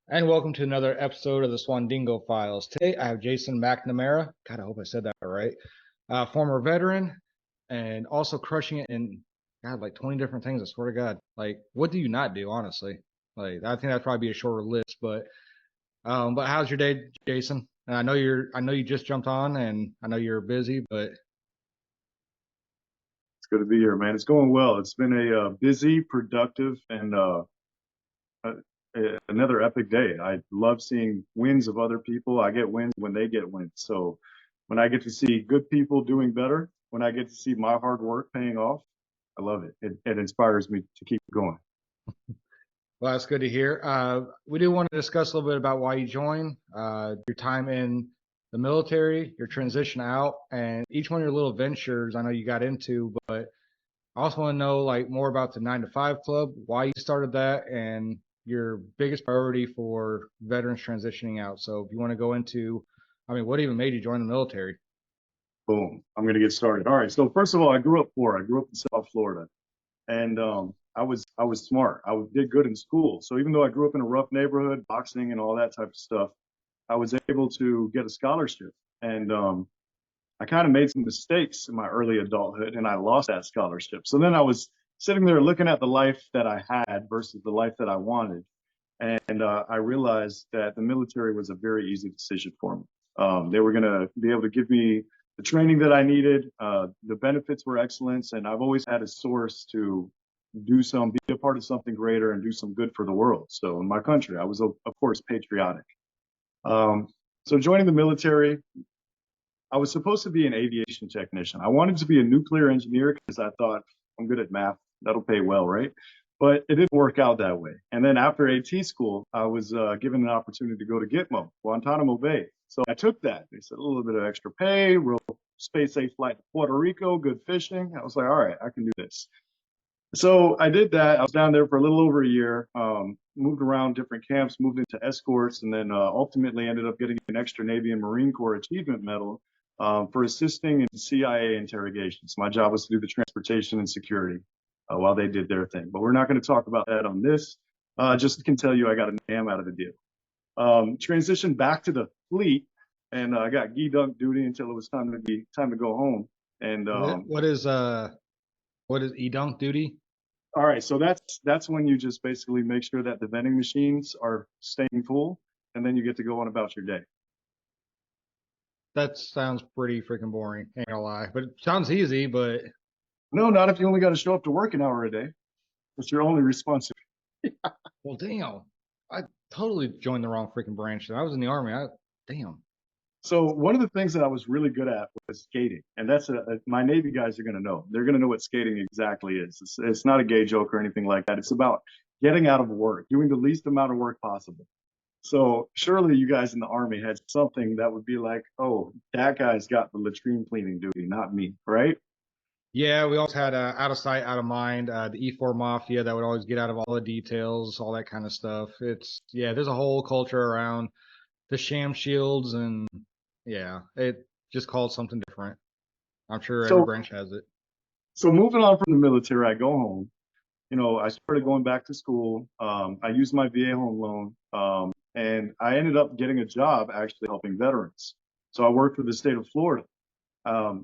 And welcome to another episode of the Swandingo Files. Today I have Jason McNamara. God, I hope I said that right. Former veteran and also crushing it in, God, like 20 different things. I swear to God. Like, what do you not do, honestly? Like, I think that'd probably be a shorter list, but how's your day, Jason? And I know you just jumped on and I know you're busy, but It's good to be here, man. It's going well. It's been a busy, productive, and uh, another epic day. I love seeing wins of other people. I get wins when they get wins. So when I get to see good people doing better, when I get to see my hard work paying off, I love it. It inspires me to keep going. well, that's good to hear. We do want to discuss a little bit about why you joined, your time in the military, your transition out, and each one of your little ventures I know you got into, but I also want to know like more about the 9 to 5 club, why you started that, and your biggest priority for veterans transitioning out. So if you want to go into, I mean, what even made you join the military? Boom. I'm going to get started. All right. So first of all, I grew up poor. I grew up in South Florida, and I was smart. Did good in school. So even though I grew up in a rough neighborhood, boxing and all that type of stuff, I was able to get a scholarship. And I kind of made some mistakes in my early adulthood and I lost that scholarship. So then I was sitting there looking at the life that I had versus the life that I wanted. And I realized that the military was a very easy decision for me. They were going to be able to give me the training that I needed. The benefits were excellent. And I've always had a source to be a part of something greater and do some good for the world. So in my country, I was, of course, patriotic. Um, so joining the military, I was supposed to be an aviation technician. I wanted to be a nuclear engineer because I thought I'm good at math. That'll pay well, right? But it didn't work out that way. And then after AT school, I was given an opportunity to go to Gitmo, Guantanamo Bay. So I took that. They said a little bit of extra pay, real space safe flight to Puerto Rico, good fishing. I was like, all right, I can do this. So I did that. I was down there for a little over a year, moved around different camps, moved into escorts, and then ultimately ended up getting an extra Navy and Marine Corps Achievement Medal for assisting in CIA interrogations. My job was to do the transportation and security while they did their thing. But we're not going to talk about that on this. Just can tell you I got a NAM out of the deal. Transitioned back to the fleet, and I got gee dunk duty until it was time to go home. And What is e-dunk duty? all right, so that's when you just basically make sure that the vending machines are staying full, and then you get to go on about your day. That sounds pretty freaking boring, ain't gonna lie. But it sounds easy, but No, not if you only got to show up to work an hour a day. That's your only responsibility. well, damn. I totally joined the wrong freaking branch. I was in the army. Damn. So one of the things that I was really good at was skating, and that's my Navy guys are going to know. They're going to know what skating exactly is. It's not a gay joke or anything like that. It's about getting out of work, doing the least amount of work possible. So surely you guys in the Army had something that would be like, oh, that guy's got the latrine cleaning duty, not me, right? Yeah, we also had out of sight, out of mind, the E4 Mafia that would always get out of all the details, all that kind of stuff. Yeah, there's a whole culture around the sham shields, and yeah, it just called something different. I'm sure every So branch has it. so moving on from the military, I go home. I started going back to school. I used my VA home loan, and I ended up getting a job actually helping veterans. So I worked for the state of Florida.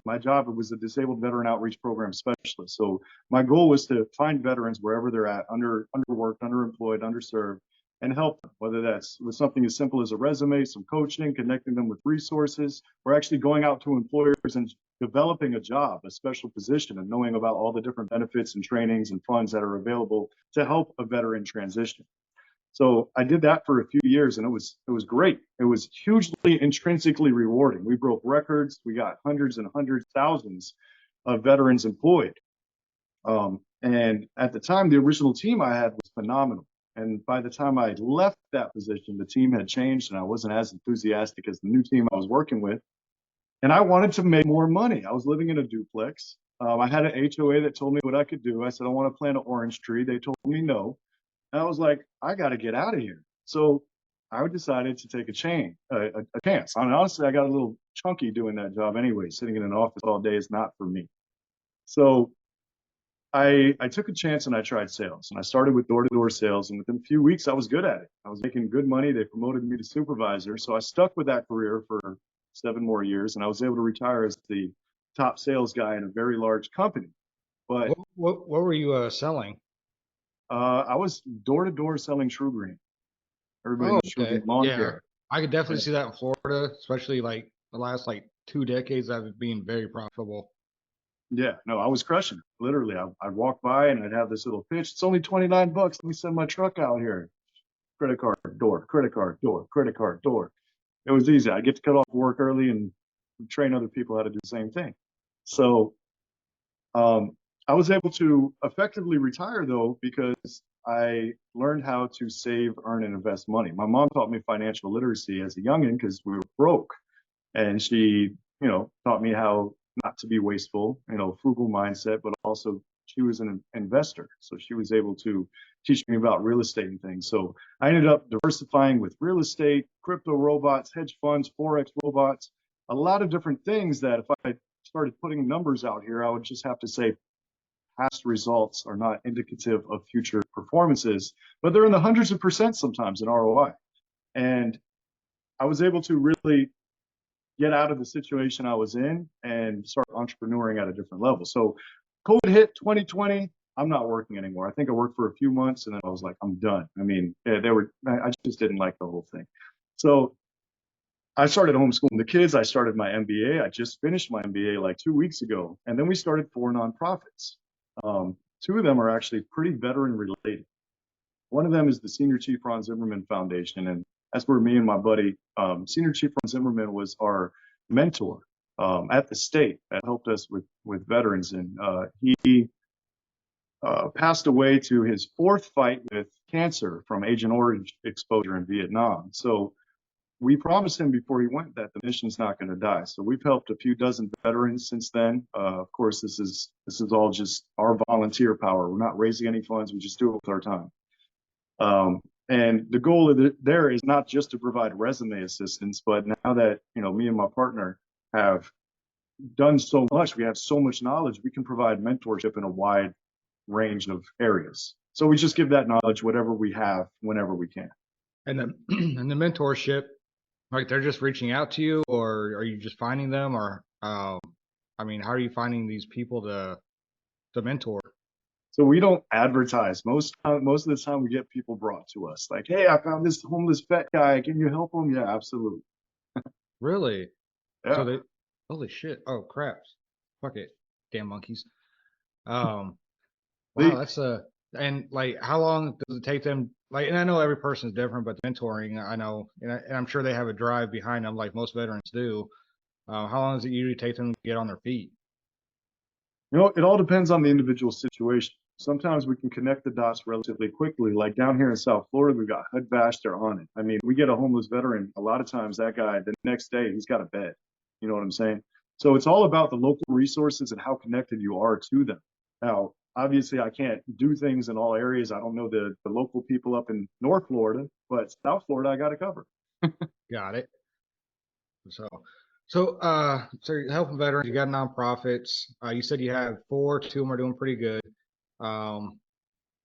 My job was a disabled veteran outreach program specialist. So my goal was to find veterans wherever they're at, underworked, underemployed, underserved, and help them, whether that's with something as simple as a resume, some coaching, connecting them with resources, or actually going out to employers and developing a job, a special position, and knowing about all the different benefits and trainings and funds that are available to help a veteran transition. So I did that for a few years and it was great. It was hugely intrinsically rewarding. We broke records. We got hundreds and hundreds, thousands of veterans employed. And at the time, the original team I had was phenomenal. And by the time I left that position, the team had changed and I wasn't as enthusiastic as the new team I was working with. And I wanted to make more money. I was living in a duplex. I had an HOA that told me what I could do. I said, I want to plant an orange tree. They told me no. And I was like, I got to get out of here. So I decided to take a chance. I mean, honestly, I got a little chunky doing that job anyway. Sitting in an office all day is not for me. So I took a chance and I tried sales, and I started with door-to-door sales, and within a few weeks I was good at it. I was making good money. They promoted me to supervisor, so I stuck with that career for 7 more years, and I was able to retire as the top sales guy in a very large company. But What were you selling? I was door-to-door selling True Green. Everybody Oh, knows True okay. Green lawn Yeah, care. I could definitely Yeah. see that in Florida, especially like the last like 2 decades of it being very profitable. Yeah, no, I was crushing it. Literally, I'd walk by and I'd have this little pitch. It's only 29 bucks. Let me send my truck out here. Credit card, door, credit card, door, credit card, door. It was easy. I get to cut off work early and train other people how to do the same thing. So I was able to effectively retire though because I learned how to save, earn, and invest money. My mom taught me financial literacy as a youngin because we were broke, and she, taught me how not to be wasteful, frugal mindset, but also she was an investor, so she was able to teach me about real estate and things. So I ended up diversifying with real estate, crypto robots, hedge funds, forex robots, a lot of different things that if I started putting numbers out here, I would just have to say past results are not indicative of future performances, but they're in the hundreds of percent sometimes in ROI. And I was able to really get out of the situation I was in and start entrepreneuring at a different level. So COVID hit 2020. I'm not working anymore. I think I worked for a few months and then I was like, I'm done. I mean, I just didn't like the whole thing. So I started homeschooling the kids. I started my MBA. I just finished my MBA like 2 weeks ago. And then we started 4 nonprofits. Two of them are actually pretty veteran related. One of them is the Senior Chief Ron Zimmerman Foundation. And that's where me and my buddy, Senior Chief Ron Zimmerman, was our mentor at the state that helped us with veterans. And he passed away to his fourth fight with cancer from Agent Orange exposure in Vietnam. So we promised him before he went that the mission's not going to die. So we've helped a few dozen veterans since then. Of course, this is all just our volunteer power. We're not raising any funds. We just do it with our time. And the goal of there is not just to provide resume assistance, but now that me and my partner have done so much, we have so much knowledge, we can provide mentorship in a wide range of areas. So we just give that knowledge, whatever we have, whenever we can. And then and the mentorship, like they're just reaching out to you, or are you just finding them, or I mean, how are you finding these people to mentor? So we don't advertise. Most of the time we get people brought to us like, hey, I found this homeless vet guy. Can you help him? Yeah, absolutely. Really? So Yeah. they, holy shit! Oh craps! Fuck it, damn monkeys. Um, wow, They, that's and like, how long does it take them? Like, and I know every person is different, but mentoring, I know, and I'm sure they have a drive behind them, like most veterans do. How long does it usually take them to get on their feet? it all depends on the individual situation. Sometimes we can connect the dots relatively quickly. Like down here in South Florida, we've got HUD Bash, they're on it. I mean, we get a homeless veteran. A lot of times that guy, the next day, he's got a bed. You know what I'm saying? So it's all about the local resources and how connected you are to them. Now, obviously, I can't do things in all areas. I don't know the local people up in North Florida, but South Florida, I got to cover. Got it. So, so you're helping veterans. You got nonprofits. You said you have four. Two of them are doing pretty good. Um,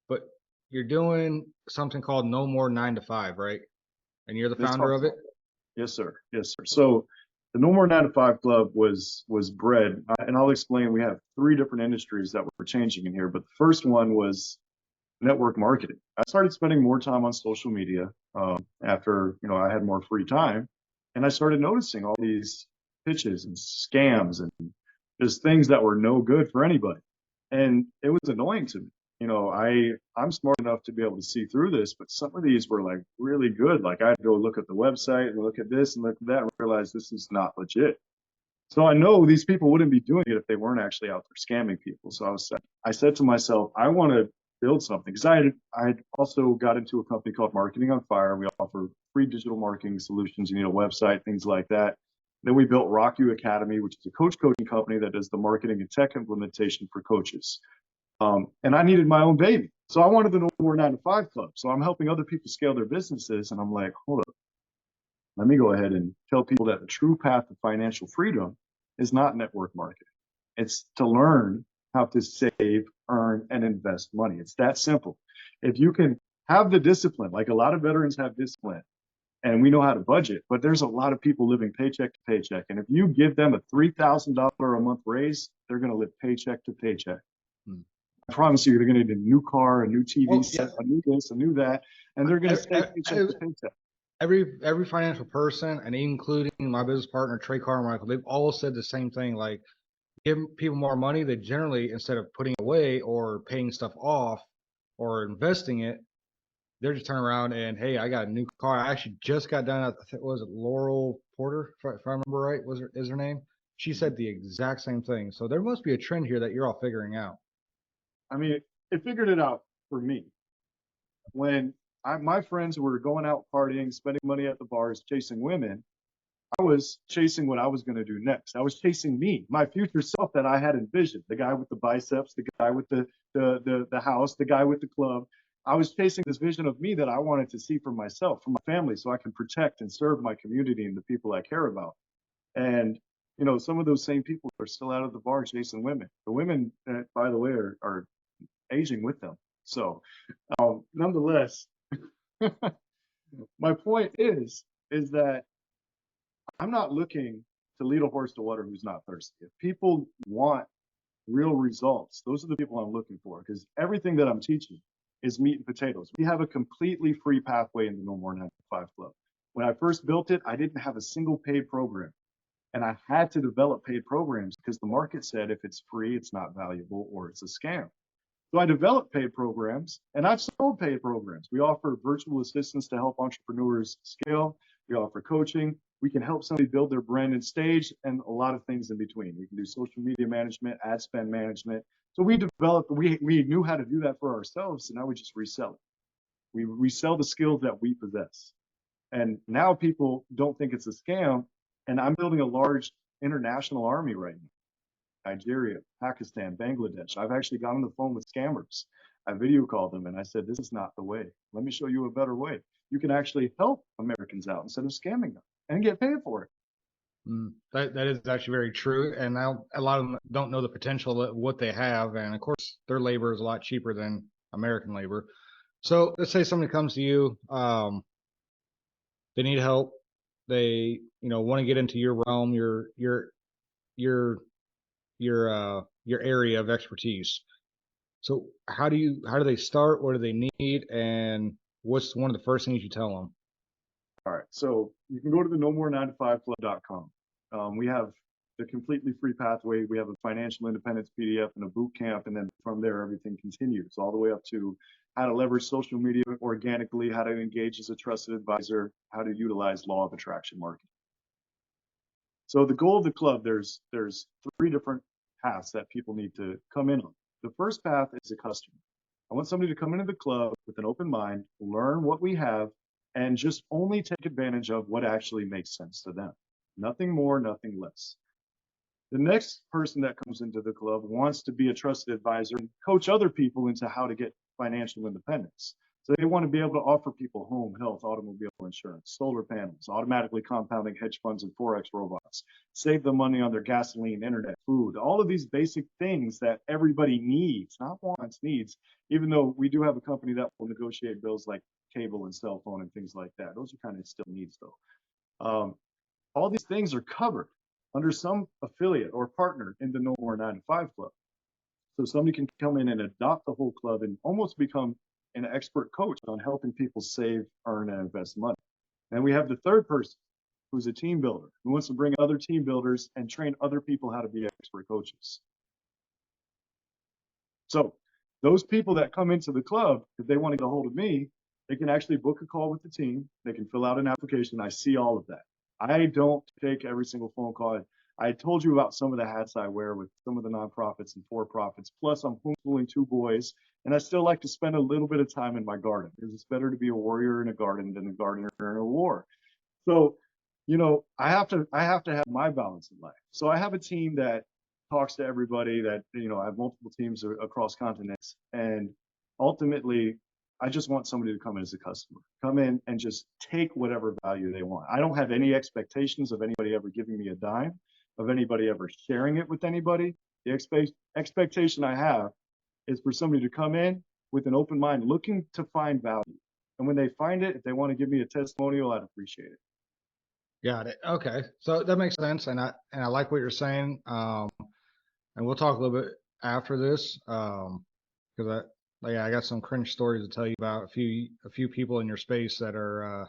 but you're doing something called No More 9 to 5, right? And you're the This founder of it. Yes, sir. Yes, sir. So the No More 9 to 5 Club was bred, and I'll explain. We have three different industries that we're changing in here, but the first one was network marketing. I started spending more time on social media after I had more free time, and I started noticing all these pitches and scams and just things that were no good for anybody, and it was annoying to me. I'm smart enough to be able to see through this, but some of these were like really good. Like I'd go look at the website and look at this and look at that and realize this is not legit. So I know these people wouldn't be doing it if they weren't actually out there scamming people. So I said to myself, I want to build something because I also got into a company called Marketing on Fire. We offer free digital marketing solutions. You need a website, things like that. Then we built Rock You Academy, which is a coach coaching company that does the marketing and tech implementation for coaches. And I needed my own baby. So I wanted the No More 9 to 5 Club. So I'm helping other people scale their businesses. And I'm like, hold up, let me go ahead and tell people that the true path to financial freedom is not network marketing. It's to learn how to save, earn, and invest money. It's that simple. If you can have the discipline, like a lot of veterans have discipline, and we know how to budget, but there's a lot of people living paycheck to paycheck. And if you give them a $3,000 a month raise, they're going to live paycheck to paycheck. I promise you, they're going to need a new car, a new TV set, a new this, a new that, and they're going to stay paycheck to paycheck. Every financial person, and including my business partner Trey Carmichael, they've all said the same thing. Like, give people more money, they generally, instead of putting it away or paying stuff off or investing it, they're just turning around and, hey, I got a new car. I actually just got done at, was it Laurel Porter, if I remember right, is her name? She said the exact same thing. So there must be a trend here that you're all figuring out. I mean, it figured it out for me. When my friends were going out partying, spending money at the bars, chasing women, I was chasing what I was going to do next. I was chasing me, my future self that I had envisioned. The guy with the biceps, the guy with the house, the guy with the club. I was chasing this vision of me that I wanted to see for myself, for my family, so I can protect and serve my community and the people I care about. And, you know, some of those same people are still out of the bar chasing women. The women, by the way, are aging with them. So, nonetheless, my point is that I'm not looking to lead a horse to water who's not thirsty. If people want real results, those are the people I'm looking for, because everything that I'm teaching is meat and potatoes. We have a completely free pathway in the No More 9 to 5 Club. When I first built it, I didn't have a single paid program. And I had to develop paid programs because the market said if it's free, it's not valuable or it's a scam. So I developed paid programs, and I've sold paid programs. We offer virtual assistants to help entrepreneurs scale. We offer coaching. We can help somebody build their brand and stage, and a lot of things in between. We can do social media management, ad spend management. So we developed, we knew how to do that for ourselves, and now we just resell it. We resell the skills that we possess. And now people don't think it's a scam, and I'm building a large international army right now. Nigeria, Pakistan, Bangladesh. I've actually got on the phone with scammers. I video called them and I said, this is not the way. Let me show you a better way. You can actually help Americans out instead of scamming them and get paid for it. That is actually very true. And now a lot of them don't know the potential of what they have. And of course, their labor is a lot cheaper than American labor. So let's say somebody comes to you, they need help. They, want to get into your realm, your area of expertise. So how do they start? What do they need? And what's one of the first things you tell them? All right. So you can go to the nomore9to5club.com. We have the completely free pathway. We have a financial independence PDF and a boot camp. And then from there, everything continues all the way up to how to leverage social media organically, how to engage as a trusted advisor, how to utilize law of attraction marketing. So the goal of the club, there's 3 different paths that people need to come in on. The first path is a customer. I want somebody to come into the club with an open mind, learn what we have, and just only take advantage of what actually makes sense to them. Nothing more, nothing less. The next person that comes into the club wants to be a trusted advisor and coach other people into how to get financial independence. So they want to be able to offer people home, health, automobile insurance, solar panels, automatically compounding hedge funds and Forex robots, save them money on their gasoline, internet, food, all of these basic things that everybody needs, not wants, needs, even though we do have a company that will negotiate bills like cable and cell phone and things like that. Those are kind of still needs though. All these things are covered under some affiliate or partner in the No More 9 to 5 Club. So somebody can come in and adopt the whole club and almost become an expert coach on helping people save, earn, and invest money. And we have the third person who's a team builder who wants to bring other team builders and train other people how to be expert coaches. So those people that come into the club, if they want to get a hold of me, they can actually book a call with the team. They can fill out an application. I see all of that. I don't take every single phone call. I told you about some of the hats I wear with some of the nonprofits and for-profits. Plus, I'm homeschooling 2 boys, and I still like to spend a little bit of time in my garden because it's better to be a warrior in a garden than a gardener in a war. So, I have to have my balance in life. So I have a team that talks to everybody. That I have multiple teams across continents, and ultimately, I just want somebody to come in as a customer, come in and just take whatever value they want. I don't have any expectations of anybody ever giving me a dime, of anybody ever sharing it with anybody. The expectation I have is for somebody to come in with an open mind, looking to find value. And when they find it, if they want to give me a testimonial, I'd appreciate it. Got it. Okay. So that makes sense. And I like what you're saying. And we'll talk a little bit after this. Because I got some cringe stories to tell you about a few people in your space that are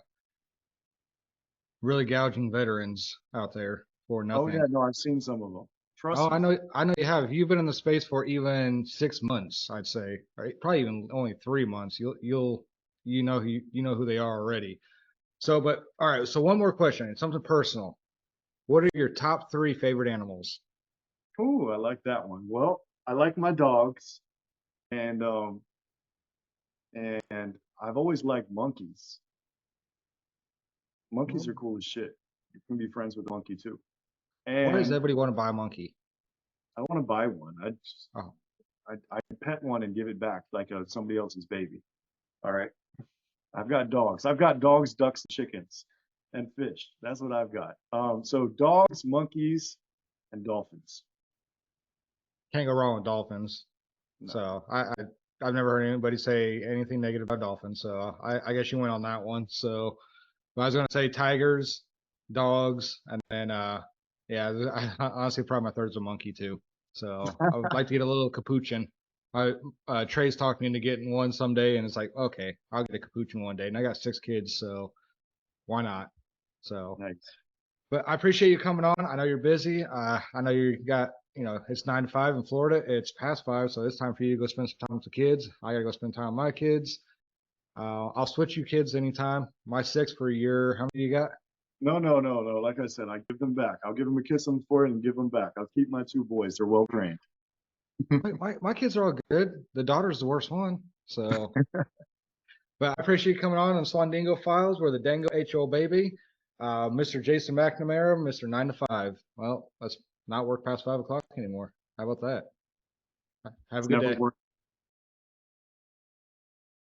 really gouging veterans out there for Oh nothing. yeah, no, I've seen some of them. Trust Oh, me. I know you have. If you've been in the space for even 6 months, I'd say, right? Probably even only 3 months. You know who they are already. So, but all right. So one more question. It's something personal. What are your top three favorite animals? Ooh, I like that one. Well, I like my dogs, and I've always liked monkeys. Monkeys Well, are cool as shit. You can be friends with a monkey too. why does And everybody want to buy a monkey? I want to buy one. Oh, I pet one and give it back like somebody else's baby. All right. I've got dogs. I've got dogs, ducks, chickens, and fish. That's what I've got. So dogs, monkeys, and dolphins. can't go wrong with dolphins. No. So I've never heard anybody say anything negative about dolphins. So I guess you went on that one. So I was gonna say tigers, dogs, and then yeah, honestly probably my third's a monkey too. So I would like to get a little capuchin. Trey's talked me into getting one someday, and it's like, okay, I'll get a capuchin one day. And I got 6 kids, so why not? So, Nice. but I appreciate you coming on. I know you're busy. I know you got, it's 9 to 5 in Florida. It's past 5, so it's time for you to go spend some time with the kids. I gotta go spend time with my kids. I'll switch you kids anytime. My 6 for a year. How many you got? No, no, no, no. Like I said, I give them back. I'll give them a kiss on the forehead and give them back. I'll keep my 2 boys. They're well trained. My kids are all good. The daughter's the worst one. So, but I appreciate you coming on Swandingo Files. We're the Dango HO baby. Mr. Jason McNamara, Mr. 9 to 5. Well, let's not work past 5 o'clock anymore. How about that? Have It's a good never day. worked.